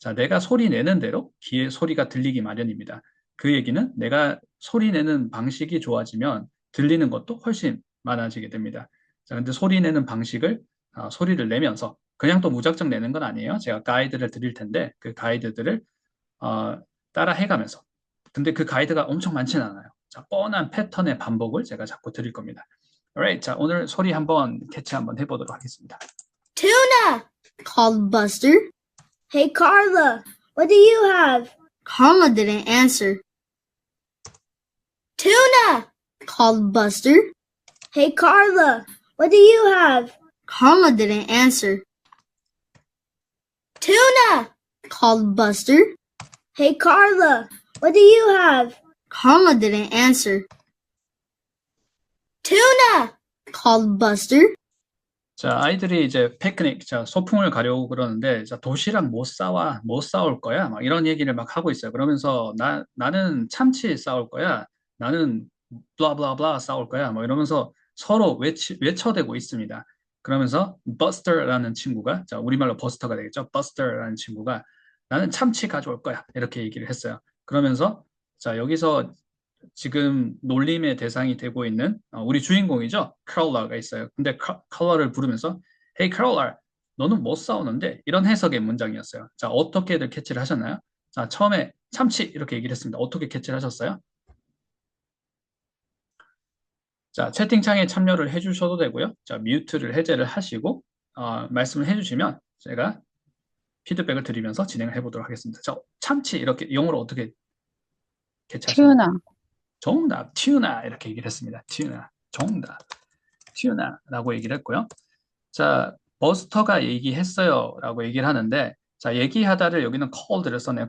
자, 내가 소리 내는 대로 귀에 소리가 들리기 마련입니다. 그 얘기는 내가 소리 내는 방식이 좋아지면 들리는 것도 훨씬 많아지게 됩니다. 자, 근데 소리 내는 방식을 소리를 내면서 그냥 또 무작정 내는 건 아니에요. 제가 가이드를 드릴 텐데 그 가이드들을 어, 따라 해가면서. 근데 그 가이드가 엄청 많지는 않아요. 자, 뻔한 패턴의 반복을 제가 자꾸 드릴 겁니다. Alright, 자, 오늘 소리 한번 캐치 한번 해보도록 하겠습니다. Tuna, called Buster. Hey, Carla, what do you have? Carla didn't answer. Tuna, called Buster. Hey, Carla, what do you have? Carla didn't answer. Tuna, called Buster. Hey, Carla, what do you have? Carla didn't answer. Tuna, called Buster. 자, 아이들이 이제 피크닉, 자, 소풍을 가려고 그러는데, 자, 도시락 못 싸와, 못 싸올 거야. 막 이런 얘기를 막 하고 있어요. 그러면서 나는 참치 싸올 거야. 나는 블라블라블라 싸올 거야. 뭐 이러면서 서로 외쳐대고 있습니다. 그러면서 버스터라는 친구가, 자, 우리말로 버스터가 되겠죠. 버스터라는 친구가 나는 참치 가져올 거야. 이렇게 얘기를 했어요. 그러면서 자, 여기서 지금 놀림의 대상이 되고 있는 우리 주인공이죠. 크라울러가 있어요. 근데 크라울러를 부르면서 Hey 크라울러, 너는 못 싸우는데 이런 해석의 문장이었어요. 자, 어떻게들 캐치를 하셨나요? 자, 처음에 참치 이렇게 얘기를 했습니다. 어떻게 캐치를 하셨어요? 자, 채팅창에 참여를 해주셔도 되고요. 자, 뮤트를 해제를 하시고 말씀을 해주시면 제가 피드백을 드리면서 진행을 해보도록 하겠습니다. 자, 참치 이렇게 영어로 어떻게 캐치하셨나요? 튜나, 정답, 튜나 이렇게 얘기를 했습니다. 튜나, 정답, 튜나라고 얘기를 했고요. 자, 버스터가 얘기했어요 라고 얘기를 하는데 자, 얘기하다를 여기는 called를 썼네요.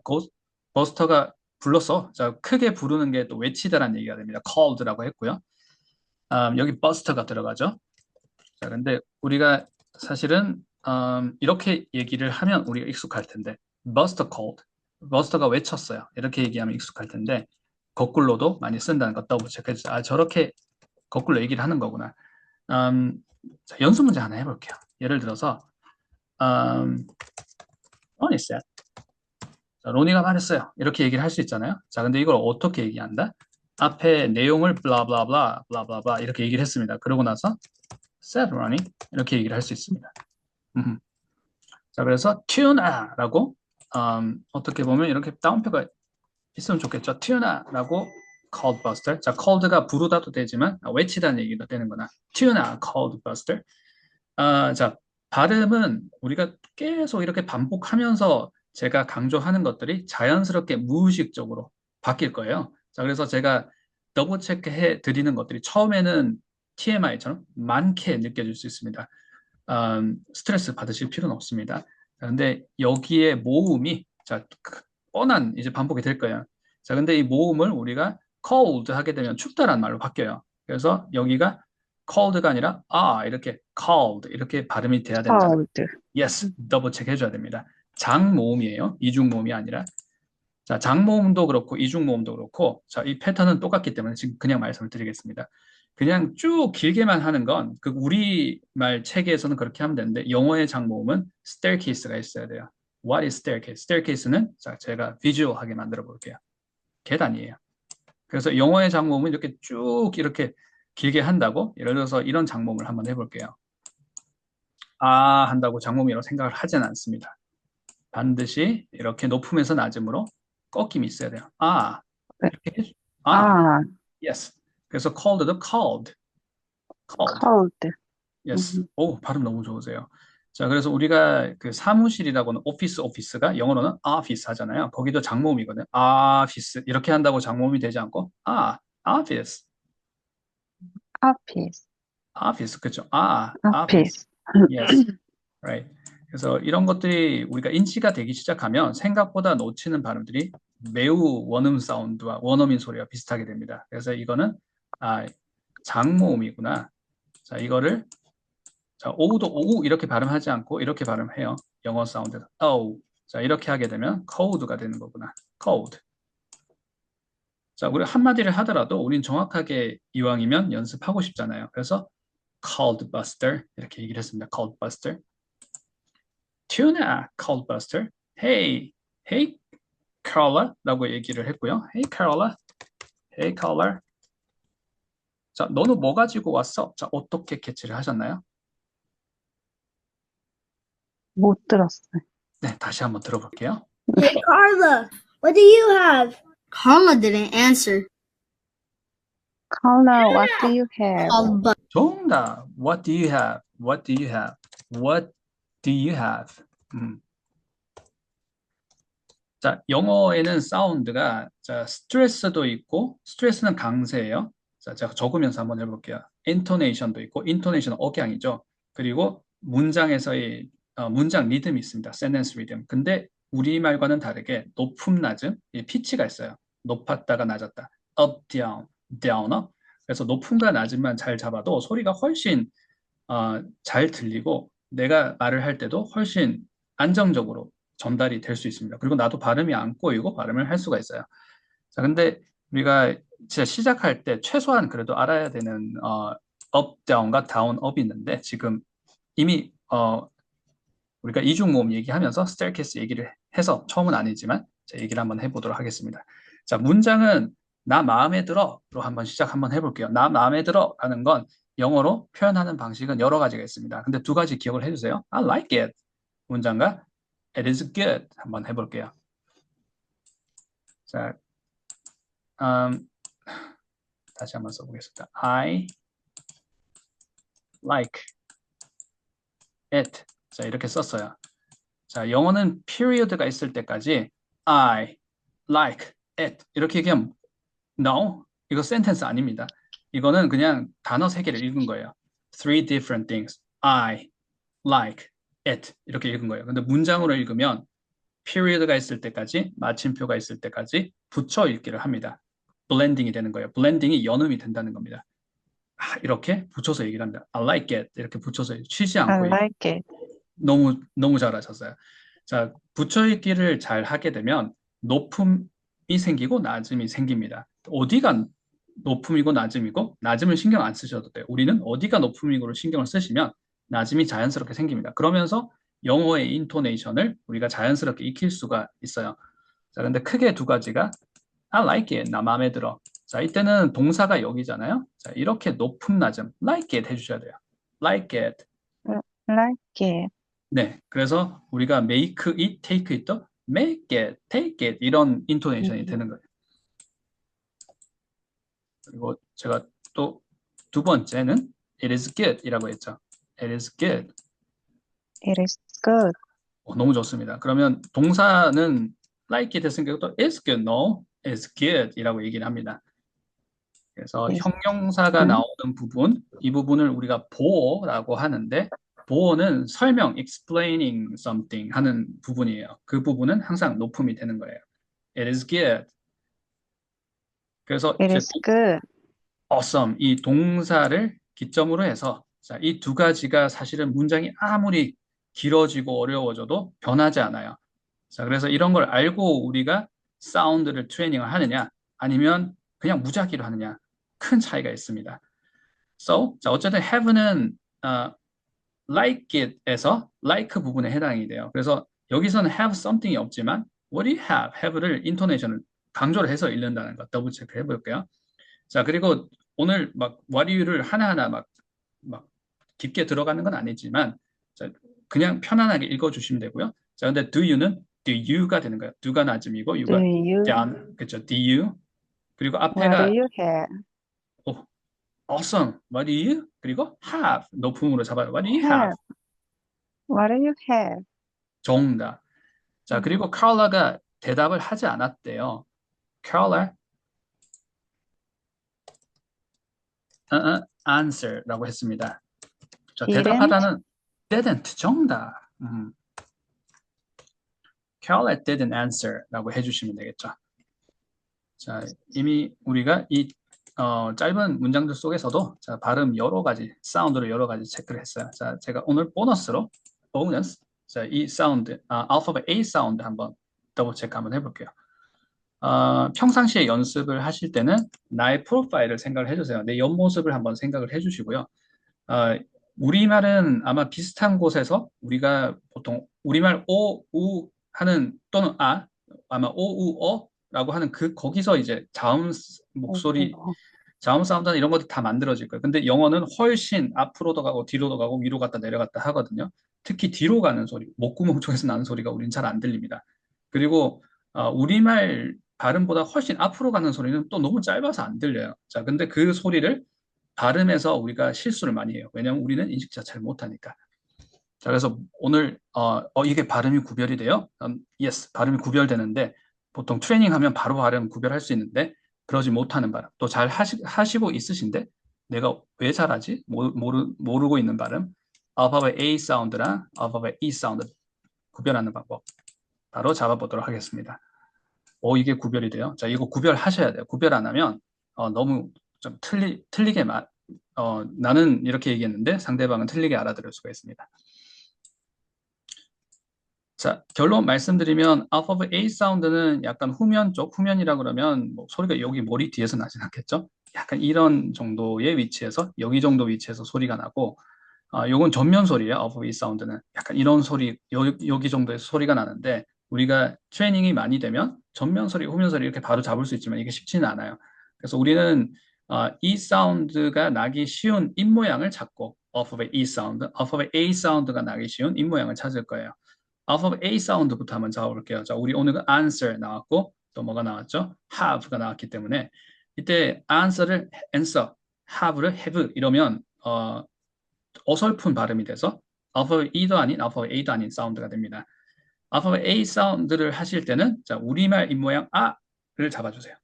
버스터가 불렀어. 자, 크게 부르는 게 또 외치다라는 얘기가 됩니다. called라고 했고요. 여기 버스터가 들어가죠. 자, 근데 우리가 사실은 이렇게 얘기를 하면 우리가 익숙할 텐데 Buster called, 버스터가 외쳤어요. 이렇게 얘기하면 익숙할 텐데 거꾸로도 많이 쓴다는 거 더블 체크해주세요. 아, 저렇게 거꾸로 얘기를 하는 거구나. 자, 연습 문제 하나 해볼게요. 예를 들어서 Ronnie said, 자, 로니가 말했어요. 이렇게 얘기를 할 수 있잖아요. 자, 근데 이걸 어떻게 얘기한다? 앞에 내용을 블라블라블라 블라블라블라 이렇게 얘기를 했습니다. 그러고 나서 said Ronnie 이렇게 얘기를 할 수 있습니다. 자, 그래서 튜나라고 어떻게 보면 이렇게 따옴표가 있으면 좋겠죠. 튜나라고 called Buster. 자, called가 부르다도 되지만 외치다는 얘기도 되는구나. 튜나 called Buster. 자, 발음은 우리가 계속 이렇게 반복하면서 제가 강조하는 것들이 자연스럽게 무의식적으로 바뀔 거예요. 자, 그래서 제가 더블 체크해 드리는 것들이 처음에는 TMI처럼 많게 느껴질 수 있습니다. 스트레스 받으실 필요는 없습니다. 근데 여기에 모음이 자, 뻔한 이제 반복이 될 거예요. 자, 근데 이 모음을 우리가 cold 하게 되면 춥다라는 말로 바뀌어요. 그래서 여기가 cold가 아니라 이렇게 cold 이렇게 발음이 돼야 된다는 cold, yes, 더블 체크 해줘야 됩니다. 장모음이에요. 이중모음이 아니라. 자, 장모음도 그렇고 이중모음도 그렇고 자, 이 패턴은 똑같기 때문에 지금 그냥 말씀을 드리겠습니다. 그냥 쭉 길게만 하는 건 그 우리말 체계에서는 그렇게 하면 되는데 영어의 장모음은 staircase가 있어야 돼요. What is staircase? staircase는 자, 제가 비주얼하게 만들어 볼게요. 계단이에요. 그래서 영어의 장모음은 이렇게 쭉 이렇게 길게 한다고 예를 들어서 이런 장모음을 한번 해볼게요. 한다고 장모음이라고 생각을 하진 않습니다. 반드시 이렇게 높음에서 낮음으로 꺾임이 있어야 돼요. 이렇게 해주. yes. 그래서 called도 called. cold. yes. 오, 발음 너무 좋으세요. 자, 그래서 우리가 그 사무실이라고는 오피스가 영어로는 office 하잖아요. 거기도 장모음이거든요. office 이렇게 한다고 장모음이 되지 않고 office, office, office 그렇죠. office. office. yes. right. 그래서 이런 것들이 우리가 인지가 되기 시작하면 생각보다 놓치는 발음들이 매우 원음 사운드와 원어민 소리가 비슷하게 됩니다. 그래서 이거는 장모음이구나. 자, 이거를 자, 오우도 오우 이렇게 발음하지 않고 이렇게 발음해요. 영어 사운드에서 자, 이렇게 하게 되면 cold가 되는 거구나. cold. 자, 우리 한마디를 하더라도 우린 정확하게 이왕이면 연습하고 싶잖아요. 그래서 called buster 이렇게 얘기를 했습니다. called buster. Tuna, called Buster. Hey, Hey, Carla라고 얘기를 했고요. Hey, Carla. Hey, Carla. 자, 너는 뭐 가지고 왔어? 자, 어떻게 캐치를 하셨나요? 못 들었어요. 네, 다시 한번 들어볼게요. Hey, Carla, what do you have? Carla didn't answer. Carla, what do you have? Called Buster. 정답. What do you have? What do you have? What do you have? 자, 영어에는 사운드가 자, 스트레스도 있고 스트레스는 강세예요. 자, 제가 적으면서 한번 해볼게요. 인토네이션도 있고 인토네이션은 억양이죠. 그리고 문장에서의 문장 리듬이 있습니다. 센텐스 리듬. 근데 우리말과는 다르게 높음 낮음, 이 피치가 있어요. 높았다가 낮았다. up, down, downer. 그래서 높음과 낮음만 잘 잡아도 소리가 훨씬 잘 들리고 내가 말을 할 때도 훨씬 안정적으로 전달이 될 수 있습니다. 그리고 나도 발음이 안 꼬이고 발음을 할 수가 있어요. 자, 근데 우리가 진짜 시작할 때 최소한 그래도 알아야 되는 up, down과 down, up이 있는데 지금 이미 우리가 이중모음 얘기하면서 staircase 얘기를 해서 처음은 아니지만 자, 얘기를 한번 해보도록 하겠습니다. 자, 문장은 나 마음에 들어로 한번 시작 한번 해볼게요. 나 마음에 들어라는 건 영어로 표현하는 방식은 여러 가지가 있습니다. 근데 두 가지 기억을 해주세요. I like it 문장과 it is good 한번 해볼게요. 자, 다시 한번 써보겠습니다. I like it. 자, 이렇게 썼어요. 자, 영어는 period가 있을 때까지 I like it 이렇게 얘기하면 no, 이거 센텐스 아닙니다. 이거는 그냥 단어 세 개를 읽은 거예요. Three different things. I like it 이렇게 읽은 거예요. 근데 문장으로 읽으면 period가 있을 때까지 마침표가 있을 때까지 붙여 읽기를 합니다. 블렌딩이 되는 거예요. 블렌딩이 연음이 된다는 겁니다. 이렇게 붙여서 얘기를 합니다. I like it 이렇게 붙여서 쉬지 I 않고 like it. 너무 잘하셨어요. 자, 붙여 읽기를 잘 하게 되면 높음이 생기고 낮음이 생깁니다. 어디가 높음이고 낮음이고 낮음을 신경 안 쓰셔도 돼요. 우리는 어디가 높음이고를 신경을 쓰시면 낮음이 자연스럽게 생깁니다. 그러면서 영어의 인토네이션을 우리가 자연스럽게 익힐 수가 있어요. 자, 근데 크게 두 가지가 I like it, 나 마음에 들어. 자, 이때는 동사가 여기잖아요. 자, 이렇게 높음 낮음 like it 해주셔야 돼요. like it. Like it. 네, 그래서 우리가 make it, take it도 make it, take it 이런 인토네이션이 되는 거예요. 그리고 제가 또 두 번째는 it is good 이라고 했죠. it is good. It is good. 너무 좋습니다. 그러면 동사는 like it 했으니까 또 is good, no, is good 이라고 얘기를 합니다. 그래서 Is- 형용사가 나오는 부분, 이 부분을 우리가 보어라고 하는데 보어는 설명, explaining something 하는 부분이에요. 그 부분은 항상 높음이 되는 거예요. It is good. 그래서 It 이제 is good. awesome 이 동사를 기점으로 해서 자, 이 두 가지가 사실은 문장이 아무리 길어지고 어려워져도 변하지 않아요. 자, 그래서 이런 걸 알고 우리가 사운드를 트레이닝을 하느냐 아니면 그냥 무작위로 하느냐 큰 차이가 있습니다. So, 자, 어쨌든 have는 like it에서 like 부분에 해당이 돼요. 그래서 여기서는 have something이 없지만 what do you have? have를 인토네이션을 강조를 해서 읽는다는 거 더블 체크 해볼게요. 자, 그리고 오늘 막 what do you를 하나하나 막 깊게 들어가는 건 아니지만 자, 그냥 편안하게 읽어주시면 되고요. 자, 근데 do you는 do you가 되는 거예요. do가 낮음이고 Do you가 you? down, 그렇죠? do you 그리고 What do 앞에가 you have? awesome, what do you? 그리고 have 높음으로 잡아요. What do you have? Have. What do you have? 정답. 자, 그리고 칼라가 대답을 하지 않았대요. 칼라 answer라고 했습니다. 자, Didn't? 대답하다는 didn't 정답. Carla didn't answer라고 해주시면 되겠죠. 자, 이미 우리가 이 짧은 문장들 속에서도 자, 발음 여러 가지, 사운드를 여러 가지 체크를 했어요. 자, 제가 오늘 보너스로 자, 이 사운드, 알파벳 A 사운드 한번 더블 체크 한번 해볼게요. 평상시에 연습을 하실 때는 나의 프로파일을 생각을 해주세요. 내 옆모습을 한번 생각을 해주시고요. 우리말은 아마 비슷한 곳에서 우리가 보통 우리말 오, 우 하는 또는 아마 오우어라고 하는 거기서 이제 자음 목소리, 자음 사운드나 이런 것들 다 만들어질 거예요. 근데 영어는 훨씬 앞으로도 가고 뒤로도 가고 위로 갔다 내려갔다 하거든요. 특히 뒤로 가는 소리, 목구멍 쪽에서 나는 소리가 우린 잘 안 들립니다. 그리고 우리말 발음보다 훨씬 앞으로 가는 소리는 또 너무 짧아서 안 들려요. 자, 근데 그 소리를 발음에서 우리가 실수를 많이 해요. 왜냐하면 우리는 인식 자체를 못하니까. 자, 그래서 오늘 이게 발음이 구별이 돼요? yes, 발음이 구별되는데 보통 트레이닝하면 바로 발음 구별할 수 있는데 그러지 못하는 발음. 또 잘 하시고 있으신데 내가 왜 잘하지? 모르고 있는 발음. 알파벳 A 사운드랑 알파벳 E 사운드 구별하는 방법 바로 잡아보도록 하겠습니다. 이게 구별이 돼요. 자, 이거 구별하셔야 돼요. 구별 안 하면 너무 좀 틀리게 나는 이렇게 얘기했는데 상대방은 틀리게 알아들을 수가 있습니다. 자, 결론 말씀드리면 알파벳 A 사운드는 약간 후면 쪽, 후면이라 그러면 뭐 소리가 여기 머리 뒤에서 나진 않겠죠? 약간 이런 정도의 위치에서, 여기 정도 위치에서 소리가 나고 요건 전면 소리예요. 알파벳 A 사운드는 약간 이런 소리, 여기 정도에서 소리가 나는데 우리가 트레이닝이 많이 되면 전면 소리, 후면 소리 이렇게 바로 잡을 수 있지만 이게 쉽지는 않아요. 그래서 우리는 이 사운드가 나기 쉬운 입 모양을 찾고 알파벳 E 사운드, 알파벳 A 사운드가 나기 쉬운 입 모양을 찾을 거예요. 알파벳 A 사운드부터 한번 잡아볼게요. 자, 우리 오늘은 answer 나왔고 또 뭐가 나왔죠? have가 나왔기 때문에 이때 answer를 answer, have를 have 이러면 어설픈 발음이 돼서 알파벳 E도 아닌 알파벳 A도 아닌 사운드가 됩니다. 알파벳 A 사운드를 하실 때는 자, 우리말 입모양 아를 잡아주세요.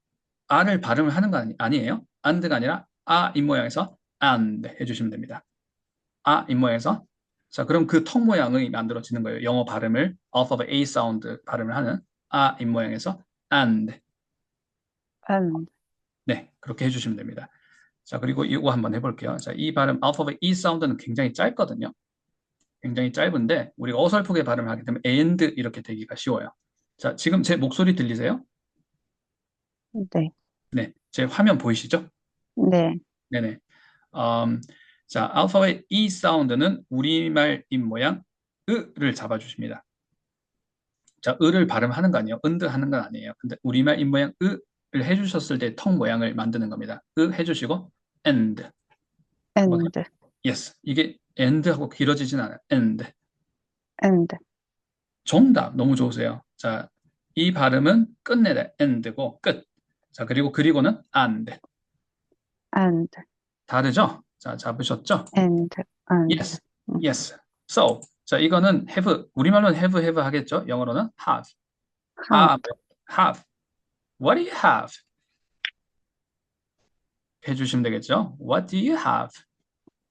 아를 발음을 하는 거 아니에요. and가 아니라 아 입모양에서 and 해주시면 됩니다. 아 입모양에서 자, 그럼 그 턱 모양이 만들어지는 거예요. 영어 발음을 알파벳 A 사운드 발음을 하는 아 입모양에서 and. 네, 그렇게 해주시면 됩니다. 자, 그리고 이거 한번 해볼게요. 자, 이 발음 알파벳 E 사운드는 굉장히 짧거든요. 굉장히 짧은데 우리가 어설프게 발음을 하기 때문에 and 이렇게 되기가 쉬워요. 자, 지금 제 목소리 들리세요? 네. 네, 제 화면 보이시죠? 네. 네네. 자, 알파벳 E 사운드는 우리말 입 모양 으를 잡아주십니다. 자, 으를 발음하는 거 아니에요. 은드 하는 건 아니에요. 근데 우리말 입 모양 으를 해주셨을 때 턱 모양을 만드는 겁니다. 으 해주시고 and. yes. 이게 and하고 길어지진 않아요. and. 정답. 너무 좋으세요. 자, 이 발음은 끝내다 end고 끝. 자, 그리고는 and. 다르죠? 자, 잡으셨죠? yes. yes. so. 자, 이거는 have. 우리말로는 have 하겠죠? 영어로는 have. have. What do you have? 해주시면 되겠죠? What do you have?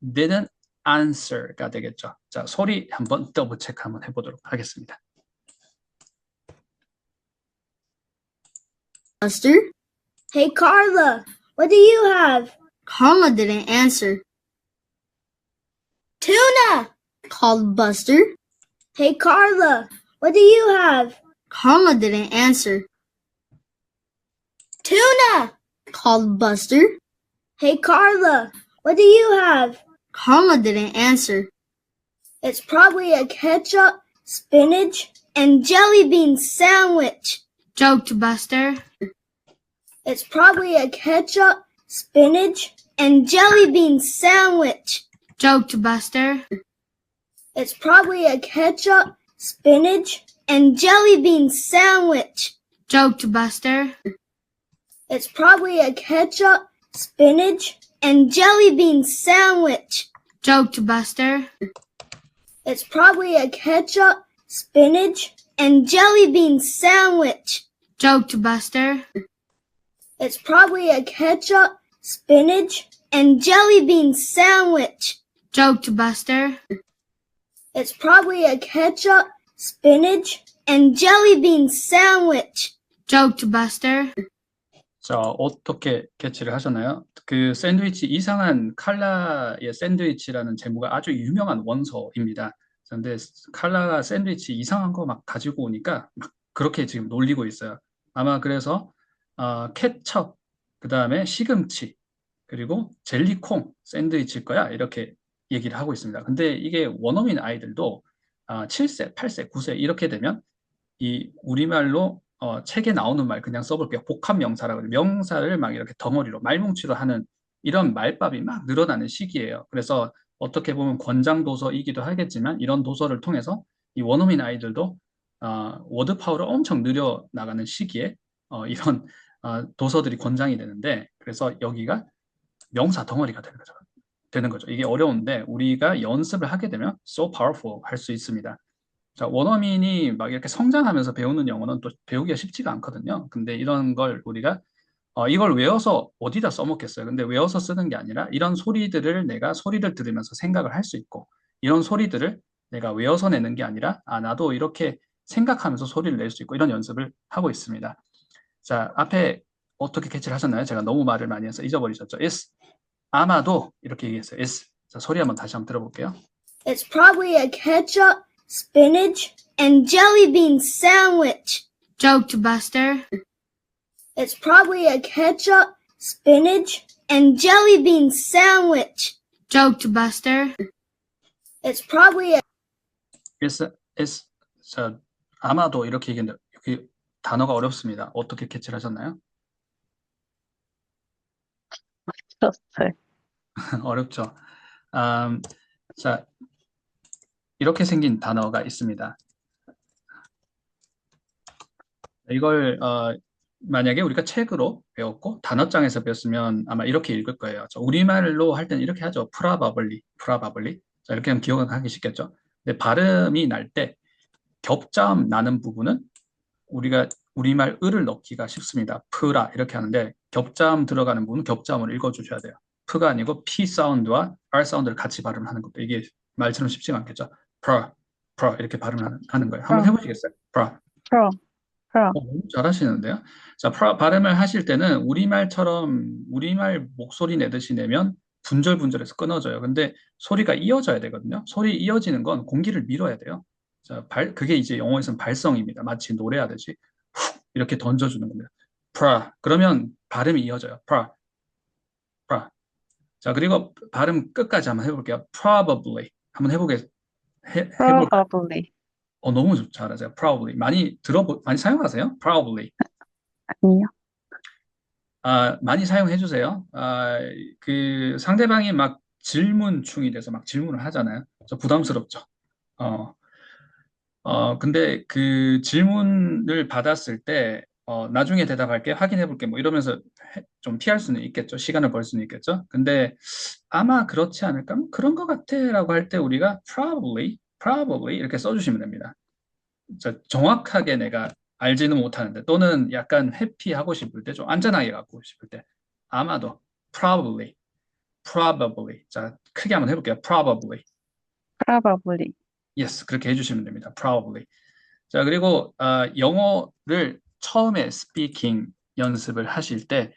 Didn't answer가 되겠죠. 자, 소리 한번 더블 체크 한번 해보도록 하겠습니다. Buster? Hey, Carla, what do you have? Carla didn't answer. Tuna! Called Buster. Hey, Carla, what do you have? Carla didn't answer. Tuna! Called Buster. Hey, Carla, what do you have? Carla didn't answer. It's probably a ketchup, spinach, and jelly bean sandwich, joked Buster. It's probably a ketchup, spinach, and jelly bean sandwich, joked Buster. It's probably a ketchup, spinach, and jelly bean sandwich, joked Buster. It's probably a ketchup, spinach, and jelly bean sandwich, joked Buster. It's probably a ketchup, spinach, and jelly bean sandwich, joked Buster. It's probably a ketchup, spinach, and jelly bean sandwich, joked Buster. It's probably a ketchup, spinach, and jelly bean sandwich, joked Buster. 자, 어떻게 캐치를 하셨나요? 그 샌드위치 이상한 칼라의 샌드위치라는 제목가 아주 유명한 원서입니다. 그런데 칼라가 샌드위치 이상한 거 막 가지고 오니까 막 그렇게 지금 놀리고 있어요. 아마 그래서 케첩, 그 다음에 시금치, 그리고 젤리콩 샌드위치일 거야 이렇게 얘기를 하고 있습니다. 근데 이게 원어민 아이들도 7세, 8세, 9세 이렇게 되면 이 우리말로 책에 나오는 말 그냥 써볼게요. 복합명사라고 해요. 명사를 막 이렇게 덩어리로 말뭉치로 하는 이런 말밥이 막 늘어나는 시기예요. 그래서 어떻게 보면 권장 도서이기도 하겠지만 이런 도서를 통해서 이 원어민 아이들도 워드 파워를 엄청 늘려 나가는 시기에 이런 도서들이 권장이 되는데 그래서 여기가 명사 덩어리가 되는 거죠. 이게 어려운데 우리가 연습을 하게 되면 so powerful 할 수 있습니다. 자, 원어민이 막 이렇게 성장하면서 배우는 영어는 또 배우기가 쉽지가 않거든요. 근데 이런 걸 우리가 이걸 외워서 어디다 써먹겠어요. 근데 외워서 쓰는 게 아니라 이런 소리들을 내가 소리를 들으면서 생각을 할 수 있고 이런 소리들을 내가 외워서 내는 게 아니라 나도 이렇게 생각하면서 소리를 낼 수 있고 이런 연습을 하고 있습니다. 자, 앞에 어떻게 캐치를 하셨나요? 제가 너무 말을 많이 해서 잊어버리셨죠? is 아마도 이렇게 얘기했어요. is 자, 소리 한번 다시 한번 들어볼게요. It's probably a ketchup, spinach, and jelly bean sandwich. Joked Buster. It's probably a ketchup, spinach, and jelly bean sandwich. Joked Buster. It's probably a is 자, 아마도 이렇게 얘기했는데 여기 단어가 어렵습니다. 어떻게 캐치를 하셨나요? 들었어요. 어렵죠. 자, 이렇게 생긴 단어가 있습니다. 이걸 만약에 우리가 책으로 배웠고 단어장에서 배웠으면 아마 이렇게 읽을 거예요. 우리말로 할 때는 이렇게 하죠. probably. 자, 이렇게 하면 기억하기 쉽겠죠. 근데 발음이 날 때 겹자음 나는 부분은 우리가 우리말 을을 넣기가 쉽습니다. 프라 이렇게 하는데 겹자음 들어가는 부분은 겹자음을 읽어주셔야 돼요. 프가 아니고 P 사운드와 R 사운드를 같이 발음하는 것도 이게 말처럼 쉽지가 않겠죠. 프라 이렇게 발음하는 거예요. 한번 해보시겠어요? 프라. 프로, 프로. 너무 잘하시는데요. 자, 발음을 하실 때는 우리말처럼 우리말 목소리 내듯이 내면 분절분절해서 끊어져요. 근데 소리가 이어져야 되거든요. 소리 이어지는 건 공기를 밀어야 돼요. 자, 그게 이제 영어에서는 발성입니다. 마치 노래하듯이 훅 이렇게 던져주는 겁니다. 그러면 발음이 이어져요. 프라. 자, 그리고 발음 끝까지 한번 해볼게요. probably. 한번 해볼까요? Probably. 너무 잘하세요. probably. 많이 사용하세요? probably. 아니요. 많이 사용해 주세요. 그 상대방이 막 질문충이 돼서 막 질문을 하잖아요. 부담스럽죠. 근데 그 질문을 받았을 때, 나중에 대답할게, 확인해 볼게, 뭐 이러면서 좀 피할 수는 있겠죠. 시간을 벌 수는 있겠죠. 근데 아마 그렇지 않을까? 뭐 그런 것 같아 라고 할 때 우리가 probably 이렇게 써주시면 됩니다. 정확하게 내가 알지는 못하는데 또는 약간 회피하고 싶을 때 좀 안전하게 갖고 싶을 때 아마도 probably 자 크게 한번 해볼게요. Probably. yes 그렇게 해주시면 됩니다. probably 자 그리고 영어를 처음에 speaking 연습을 하실 때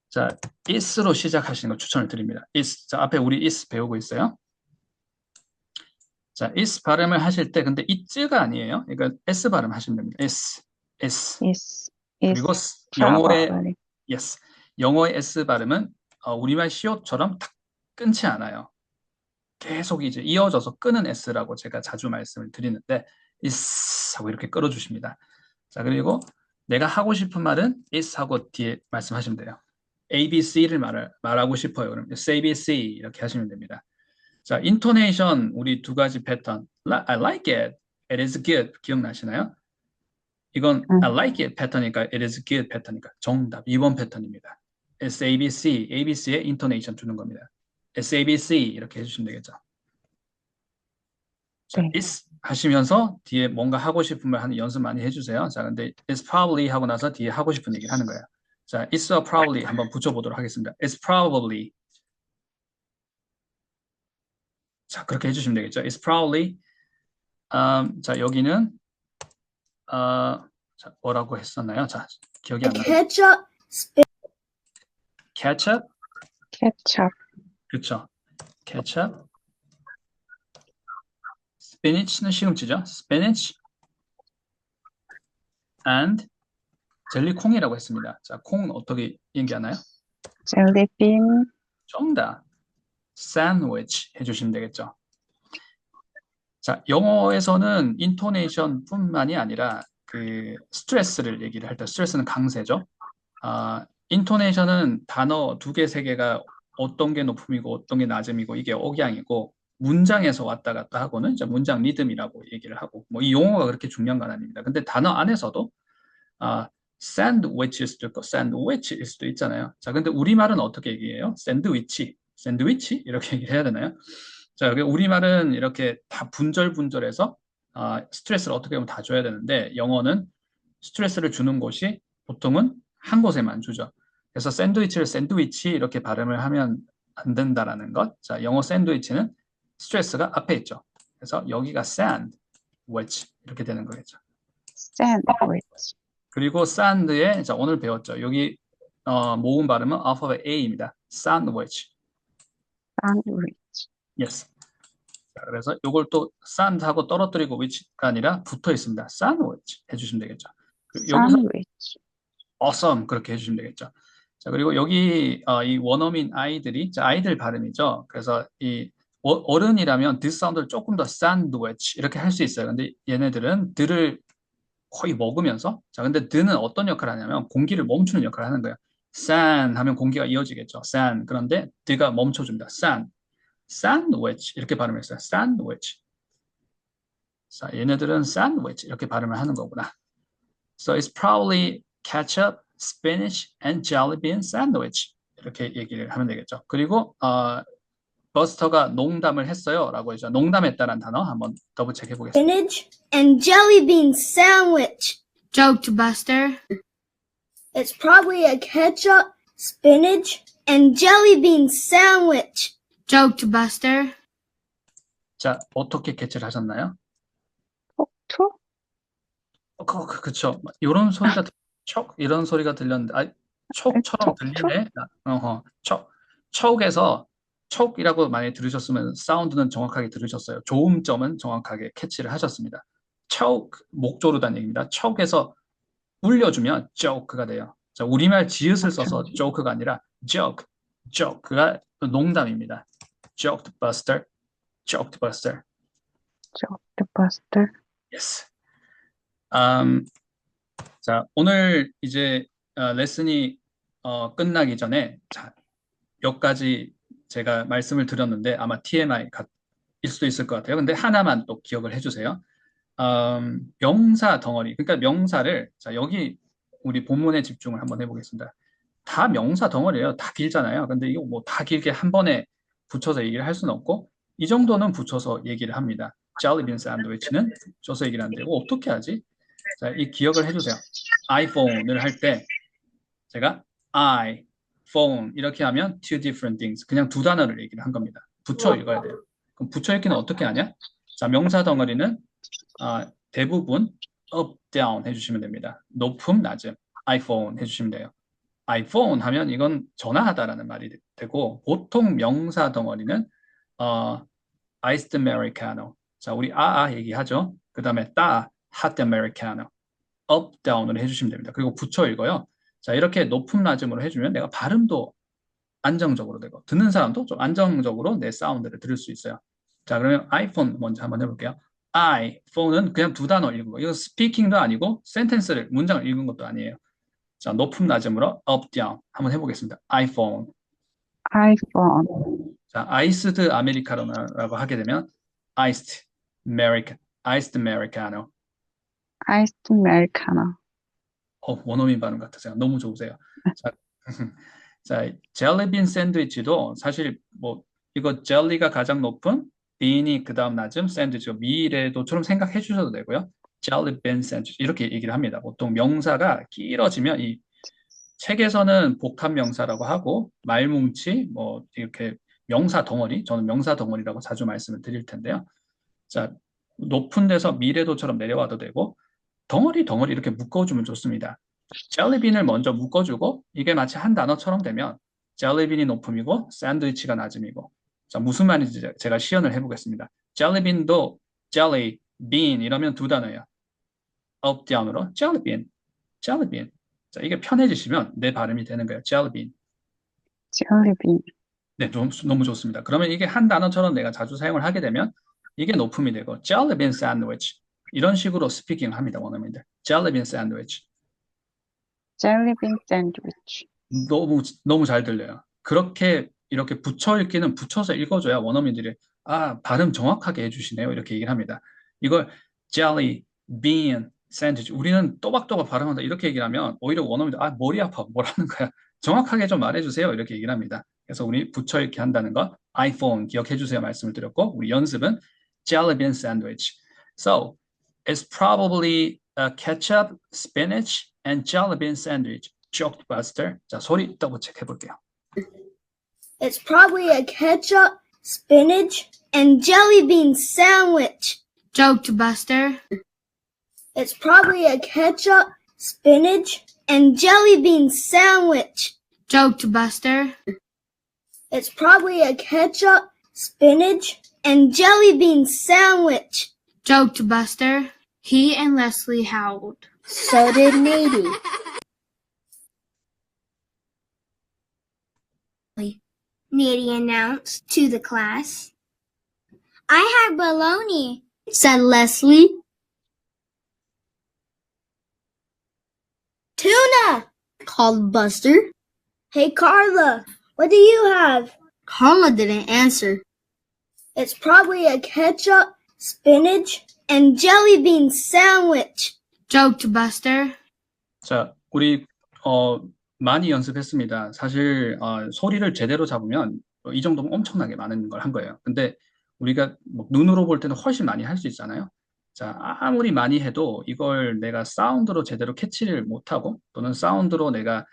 자 is로 시작하시는 거 추천을 드립니다. is 자 앞에 우리 is 배우고 있어요. 자, is 발음을 하실 때 근데 it가 아니에요. 그러니까 s 발음 하시면 됩니다. s. Is 그리고 영어의 probably. yes. 영어의 s 발음은 우리말 시옷처럼 탁 끊지 않아요. 계속 이제 이어져서 끄는 s라고 제가 자주 말씀을 드리는데 is 하고 이렇게 끌어 주십니다. 자, 그리고 내가 하고 싶은 말은 is 하고 뒤에 말씀하시면 돼요. ABC를 말하고 싶어요. 그럼 say ABC 이렇게 하시면 됩니다. 자, 인토네이션 우리 두 가지 패턴. I like it. It is good. 기억나시나요? 이건 I like it 패턴이니까 it is good 패턴이니까 정답 2번 패턴입니다. SABC, ABC에 인토네이션 주는 겁니다. SABC 이렇게 해주시면 되겠죠. 자, 네. is 하시면서 뒤에 뭔가 하고 싶은 말 하는 연습 많이 해주세요. 자, 근데 it's probably 하고 나서 뒤에 하고 싶은 얘기를 하는 거예요. 자, it's a probably 한번 붙여보도록 하겠습니다. It's probably 자, 그렇게 해주시면 되겠죠. It's probably 자, 여기는 자, 뭐라고 했었나요? 자, 기억이 안 나요. ketchup, Ketchup? Ketchup. 그렇죠. Ketchup. Spinach는 시금치죠. Spinach and 젤리콩이라고 했습니다. 자, 콩 어떻게 얘기하나요? Jelly bean. 정답. Sandwich 해주시면 되겠죠. 자, 영어에서는 인토네이션 뿐만이 아니라 그 스트레스를 얘기를 할 때 스트레스는 강세죠. 인토네이션은 단어 두 개, 세 개가 어떤 게 높음이고 어떤 게 낮음이고 이게 억양이고 문장에서 왔다 갔다 하고는 이제 문장 리듬이라고 얘기를 하고 뭐 이 용어가 그렇게 중요한 건 아닙니다. 근데 단어 안에서도 샌드위치일 수도 있고 샌드위치일 수도 있잖아요. 자, 근데 우리말은 어떻게 얘기해요? 샌드위치, 샌드위치 이렇게 얘기를 해야 되나요? 자, 여기 우리말은 이렇게 다 분절분절해서 스트레스를 어떻게 보면 다 줘야 되는데 영어는 스트레스를 주는 곳이 보통은 한 곳에만 주죠. 그래서 샌드위치를 샌드위치 이렇게 발음을 하면 안 된다라는 것. 자, 영어 샌드위치는 스트레스가 앞에 있죠. 그래서 여기가 sandwich 이렇게 되는 거겠죠. sandwich, 그리고 sand에 자, 오늘 배웠죠. 여기 모음 발음은 alphabet A입니다. sandwich. sandwich, Yes. 자, 그래서 이걸 또 sand하고 떨어뜨리고 which가 아니라 붙어 있습니다. sandwich 해주시면 되겠죠. 여기서 sandwich, awesome 그렇게 해주시면 되겠죠. 자, 그리고 여기 이 원어민 아이들이 자, 아이들 발음이죠. 그래서 이 어른이라면 드 사운드를 조금 더 sandwich 이렇게 할 수 있어요. 근데 얘네들은 드를 거의 먹으면서 자, 근데 드는 어떤 역할을 하냐면 공기를 멈추는 역할을 하는 거예요. 산 하면 공기가 이어지겠죠. 산. 그런데 드가 멈춰줍니다. 산. sandwich 이렇게 발음했어요. sandwich. 자, 얘네들은 sandwich 이렇게 발음을 하는 거구나. So it's probably ketchup, spinach, and jelly bean sandwich. 이렇게 얘기를 하면 되겠죠. 그리고 버스터가 농담을 했어요 라고 했죠. 농담했다는 단어 한번 더블 체크해 보겠습니다. Spinach and jelly bean sandwich. Joked Buster. It's probably a ketchup, spinach, and jelly bean sandwich. Joked Buster. 자, 어떻게 캐치를 하셨나요? 폭투, 그쵸. 이런 소리가 촉 이런 소리가 들렸는데 촉처럼 촉촉? 들리네. 촉에서 촉이라고 많이 들으셨으면 사운드는 정확하게 들으셨어요. 조음점은 정확하게 캐치를 하셨습니다. 촉 목조르다는 얘기입니다. 촉에서 울려주면 joke가 돼요. 자, 우리말 지읒을 써서 joke가 아니라 joke가 농담입니다. joked buster, joked buster. joked buster, Yes. 자, 오늘 이제 레슨이 끝나기 전에 자, 몇 가지 제가 말씀을 드렸는데 아마 TMI일 수도 있을 것 같아요. 근데 하나만 또 기억을 해주세요. 명사 덩어리, 그러니까 명사를 자, 여기 우리 본문에 집중을 한번 해보겠습니다. 다 명사 덩어리예요. 다 길잖아요. 근데 이거 뭐 다 길게 한 번에 붙여서 얘기를 할 수는 없고 이 정도는 붙여서 얘기를 합니다. jelly bean sandwich는 붙여서 얘기를 하는데 이거 어떻게 하지? 자, 이 기억을 해주세요. iPhone을 할 때 제가 phone 이렇게 하면 two different things 그냥 두 단어를 얘기를 한 겁니다. 붙여 읽어야 돼요. 그럼 붙여 읽기는 어떻게 하냐? 자, 명사 덩어리는 대부분 up, down 해주시면 됩니다. 높음, 낮음, iPhone 해주시면 돼요. iPhone 하면 이건 전화하다라는 말이 되고 보통 명사 덩어리는 iced americano. 자, 우리 얘기하죠. 그 다음에 hot americano. up, down으로 해주시면 됩니다. 그리고 붙여 읽어요. 자, 이렇게 높음, 낮음으로 해주면 내가 발음도 안정적으로 되고 듣는 사람도 좀 안정적으로 내 사운드를 들을 수 있어요. 자, 그러면 iPhone 먼저 한번 해볼게요. iPhone은 그냥 두 단어 읽은 거. 이거 스피킹도 아니고 센텐스를 문장을 읽은 것도 아니에요. 자, 높음, 낮음으로 up, down 한번 해보겠습니다. iPhone. iPhone, 자, iced 아메리카노라고 하게 되면 iced americano. iced americano, 원어민 발음 같으세요. 너무 좋으세요. 자, 자, 젤리빈 샌드위치도 사실 뭐 이거 젤리가 가장 높은, 빈이 그 다음 낮음, 샌드위치가 미래도처럼 생각해 주셔도 되고요. 젤리빈 샌드위치 이렇게 얘기를 합니다. 보통 명사가 길어지면 이 책에서는 복합 명사라고 하고 말뭉치 뭐 이렇게 명사 덩어리, 저는 명사 덩어리라고 자주 말씀을 드릴 텐데요. 자, 높은 데서 미래도처럼 내려와도 되고 덩어리 이렇게 묶어주면 좋습니다. 젤리빈을 먼저 묶어주고 이게 마치 한 단어처럼 되면 젤리빈이 높음이고 샌드위치가 낮음이고 자, 무슨 말인지 제가 시연을 해보겠습니다. 젤리빈도 젤리, 빈 이러면 두 단어예요. up, down으로 젤리빈. 자, 이게 편해지시면 내 발음이 되는 거예요. 젤리빈. jelly bean, 네, 너무 좋습니다. 그러면 이게 한 단어처럼 내가 자주 사용을 하게 되면 이게 높음이 되고 jelly bean sandwich. 이런 식으로 스피킹 합니다, 원어민들. jelly bean sandwich. jelly bean sandwich. 너무 잘 들려요. 그렇게 이렇게 붙여 읽기는 붙여서 읽어줘야 원어민들이 발음 정확하게 해주시네요. 이렇게 얘기를 합니다. 이걸 jelly bean sandwich. 우리는 또박또박 발음한다. 이렇게 얘기를 하면 오히려 원어민들 머리 아파. 뭐라는 거야. 정확하게 좀 말해주세요. 이렇게 얘기를 합니다. 그래서 우리 붙여 읽기 한다는 거 iPhone 기억해 주세요. 말씀을 드렸고 우리 연습은 jelly bean sandwich. So it's probably a ketchup, spinach, and jelly bean sandwich. joked Buster. 자, 소리 더블 체크 해볼게요. It's probably a ketchup, spinach, and jelly bean sandwich. joked Buster. It's probably a ketchup, spinach, and jelly bean sandwich. joked Buster. It's probably a ketchup, spinach, and jelly bean sandwich. joked Buster. He and Leslie howled. So did Nady. Nady announced to the class. I have bologna, said Leslie. Tuna, called Buster. Hey, Carla, what do you have? Carla didn't answer. It's probably a ketchup, spinach, and jelly bean sandwich. joked Buster. 자, 우리 많이 연습했습니다. 사실 소리를 제대로 잡으면 이 정도면 엄청나게 많은 걸 한 거예요. 근데 우리가 뭐 눈으로 볼 때는 훨씬 많이 할 수 있잖아요. 자, 아무리 많이 해도 이걸 내가 사운드로 제대로 캐치를 못하고 또는 사운드로 내가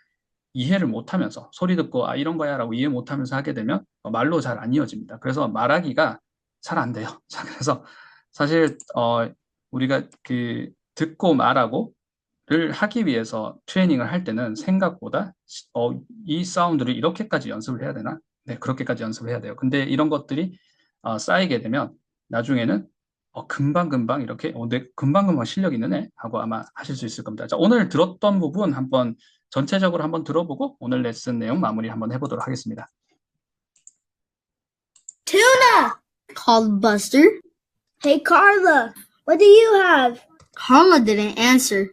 이해를 못하면서 소리 듣고 이런 거야 라고 이해 못하면서 하게 되면 말로 잘 안 이어집니다. 그래서 말하기가 잘 안 돼요. 자, 그래서 사실 우리가 그 듣고 말하고 를 하기 위해서 트레이닝을 할 때는 생각보다 이 사운드를 이렇게까지 연습을 해야 되나? 네, 그렇게까지 연습을 해야 돼요. 근데 이런 것들이 쌓이게 되면 나중에는 금방금방 이렇게 금방금방 실력 있는 애 하고 아마 하실 수 있을 겁니다. 자, 오늘 들었던 부분 한번 전체적으로 한번 들어보고 오늘 레슨 내용 마무리 한번 해보도록 하겠습니다. Tuna, called Buster. Hey, Carla, what do you have? Carla didn't answer.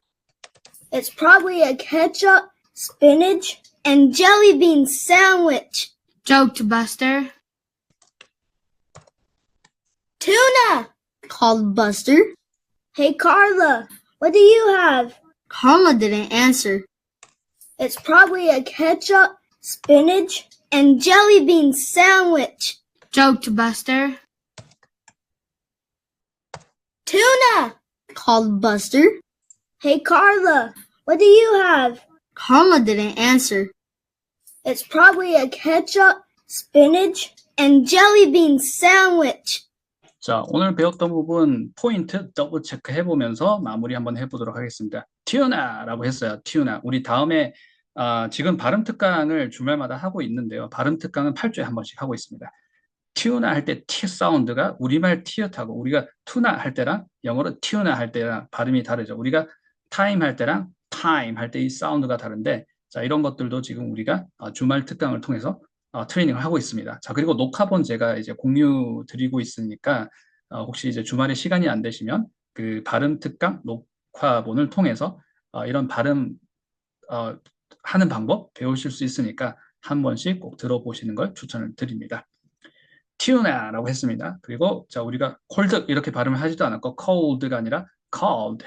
It's probably a ketchup, spinach, and jelly bean sandwich. joked Buster. Tuna, called Buster. Hey, Carla, what do you have? Carla didn't answer. It's probably a ketchup, spinach, and jelly bean sandwich. joked Buster. Tuna, called Buster. Hey, Carla, what do you have? Carla didn't answer. It's probably a ketchup, spinach, and jelly bean sandwich. 자, 오늘 배웠던 부분 포인트 더블 체크 해보면서 마무리 한번 해보도록 하겠습니다. 튜나라고 했어요. 튜나. 우리 다음에 지금 발음 특강을 주말마다 하고 있는데요. 발음 특강은 8주에 한 번씩 하고 있습니다. 튜나 할 때 T 사운드가 우리말 티읕하고 우리가 투나 할 때랑 영어로 튜나 할 때랑 발음이 다르죠. 우리가 타임 할 때랑 타임 할 때 이 사운드가 다른데 자, 이런 것들도 지금 우리가 주말 특강을 통해서 트레이닝을 하고 있습니다. 자, 그리고 녹화본 제가 이제 공유 드리고 있으니까 혹시 이제 주말에 시간이 안 되시면 그 발음 특강 녹화본을 통해서 이런 발음 하는 방법 배우실 수 있으니까 한 번씩 꼭 들어보시는 걸 추천을 드립니다. 튜나라고 했습니다. 그리고 자, 우리가 cold 이렇게 발음을 하지도 않았고 cold가 아니라 called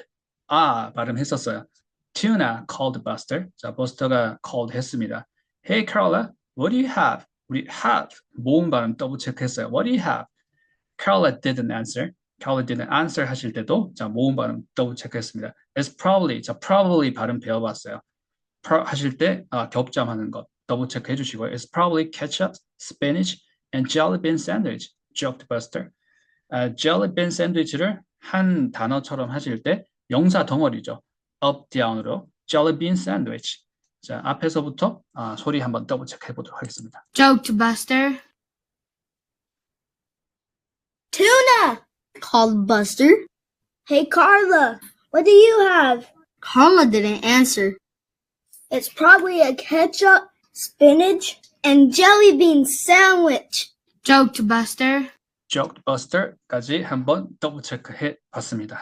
발음했었어요. Tuna called Buster. 자, 버스터가 called 했습니다. Hey Carla, what do you have? 우리 have 모음 발음 더블 체크했어요. What do you have? Carla didn't answer. Carla didn't answer 하실 때도 자, 모음 발음 더블 체크했습니다. It's probably 자, probably 발음 배워봤어요. 하실 때 겹점하는 것 더블 체크 해주시고요. It's probably ketchup, spinach, and jelly bean sandwich. joked Buster. jelly bean sandwich를 한 단어처럼 하실 때 영사 덩어리죠. up, down으로 jelly bean sandwich. 자, 앞에서부터 소리 한번 더블 체크 해보도록 하겠습니다. joked Buster. Tuna, called Buster. Hey, Carla, what do you have? Carla didn't answer. It's probably a ketchup, spinach, and jelly bean sandwich. joked Buster. joked Buster까지 한번 더블 체크해 봤습니다.